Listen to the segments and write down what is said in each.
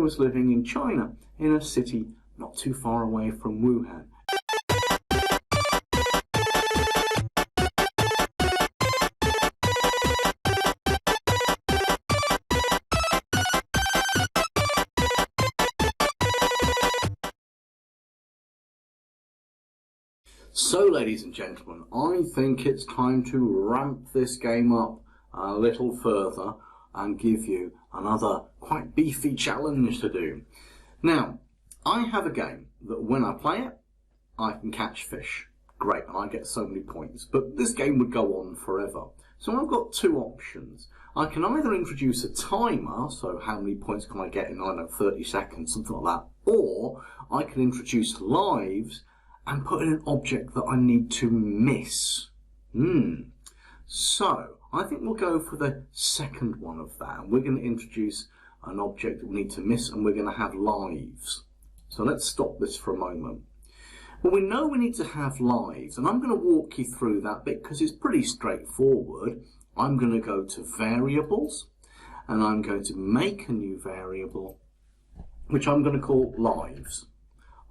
was living in China, in a city not too far away from Wuhan. So, ladies and gentlemen, I think it's time to ramp this game up a little further and give you another quite beefy challenge to do. Now, I have a game that when I play it, I can catch fish. Great, and I get so many points. But this game would go on forever. So I've got two options. I can either introduce a timer, so how many points can I get in, I don't know, 30 seconds, something like that. Or I can introduce lives and put in an object that I need to miss. So, I think we'll go for the second one of that. And we're going to introduce an object that we need to miss, and we're going to have lives. So let's stop this for a moment. Well, we know we need to have lives, and I'm going to walk you through that bit because it's pretty straightforward. I'm going to go to variables, and I'm going to make a new variable, which I'm going to call lives.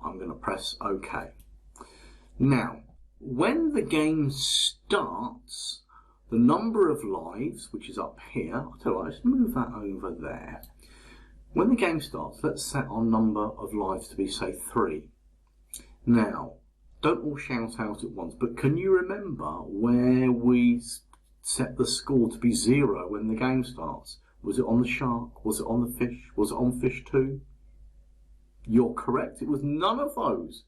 I'm going to press OK. Now, when the game starts, the number of lives, which is up here, I'll tell you what, let's move that over there. When the game starts, let's set our number of lives to be, say, 3. Now, don't all shout out at once, but can you remember where we set the score to be 0 when the game starts? Was it on the shark? Was it on the fish? Was it on fish 2? You're correct, it was none of those.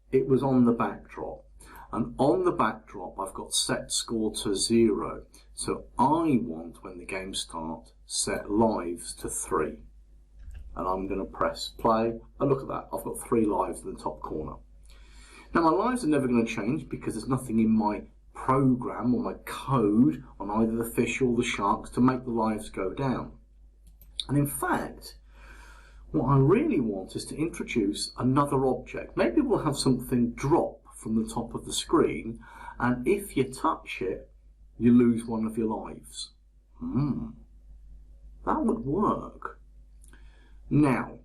It was on the backdrop, and on the backdrop I've got set score to 0, so I want, when the game starts, set lives to 3, and I'm going to press play, and look at that, I've got 3 lives in the top corner. Now my lives are never going to change because there's nothing in my program or my code on either the fish or the sharks to make the lives go down, and in fact what I really want is to introduce another object. Maybe we'll have something drop from the top of the screen, and if you touch it, you lose one of your lives. That would work. Now,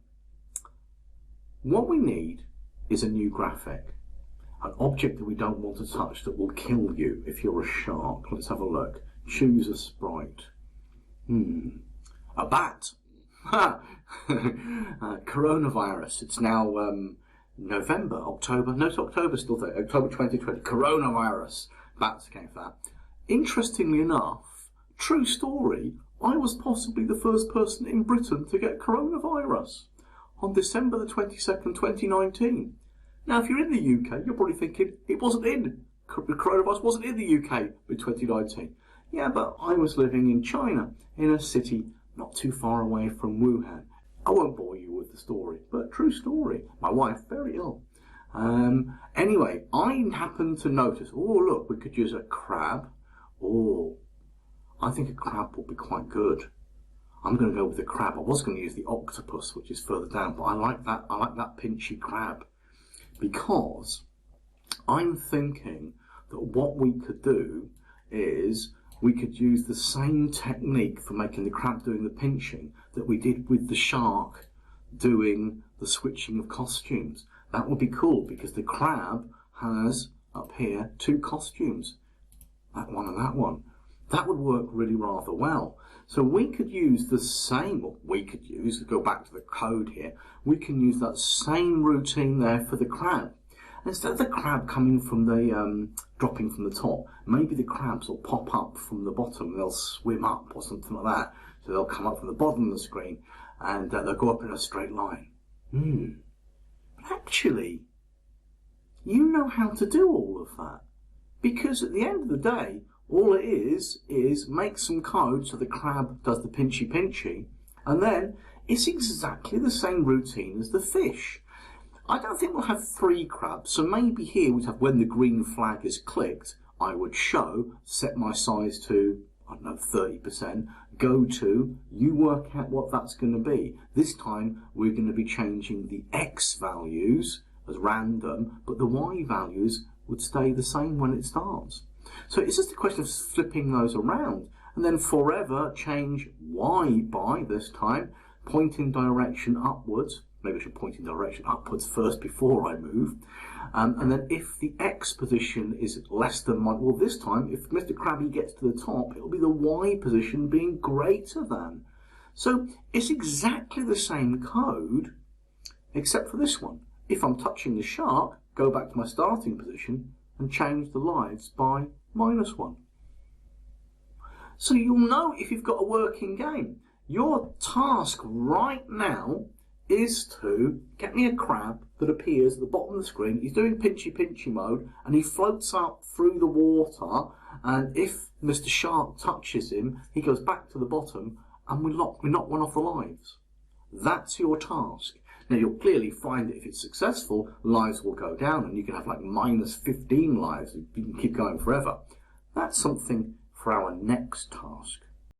what we need is a new graphic. An object that we don't want to touch that will kill you if you're a shark. Let's have a look. Choose a sprite. A bat. Coronavirus. It's now November, October. No, it's October still there. October 2020. Coronavirus. Bats came for that. Interestingly enough, true story, I was possibly the first person in Britain to get coronavirus on December the 22nd, 2019. Now, if you're in the UK, you're probably thinking it wasn't in. Coronavirus wasn't in the UK in 2019. Yeah, but I was living in China, in a city not too far away from Wuhan. I won't bore you with the story, but true story. My wife, very ill. Anyway, I happened to notice, oh look, we could use a crab. Oh, I think a crab will be quite good. I'm going to go with the crab. I was going to use the octopus, which is further down, but I like that pinchy crab. Because I'm thinking that what we could do is we could use the same technique for making the crab doing the pinching that we did with the shark doing the switching of costumes. That would be cool because the crab has up here 2 costumes, that one and that one. That would work really rather well. So we could use the same, or we could use, go back to the code here, we can use that same routine there for the crab. Instead of the crab coming from the, dropping from the top, maybe the crabs will pop up from the bottom and they'll swim up or something like that. So they'll come up from the bottom of the screen and they'll go up in a straight line. But actually, you know how to do all of that. Because at the end of the day, all it is make some code so the crab does the pinchy pinchy, and then it's exactly the same routine as the fish. I don't think we'll have 3 crabs, so maybe here we'd have, when the green flag is clicked, I would show, set my size to, I don't know, 30%, go to, you work out what that's going to be. This time we're going to be changing the X values as random, but the Y values would stay the same when it starts. So it's just a question of flipping those around, and then forever change Y by, this time, pointing direction upwards. Maybe I should point in direction upwards first before I move. And then if the X position is less than 1, well, this time, if Mr. Krabby gets to the top, it'll be the Y position being greater than. So it's exactly the same code, except for this one. If I'm touching the shark, go back to my starting position and change the lives by -1. So you'll know if you've got a working game. Your task right now is to get me a crab that appears at the bottom of the screen. He's doing pinchy mode and he floats up through the water, and if Mr. Shark touches him, he goes back to the bottom and we knock one off the lives. That's your task. Now you'll clearly find that if it's successful, lives will go down and you can have like -15 lives. You can keep going forever. That's something for our next task.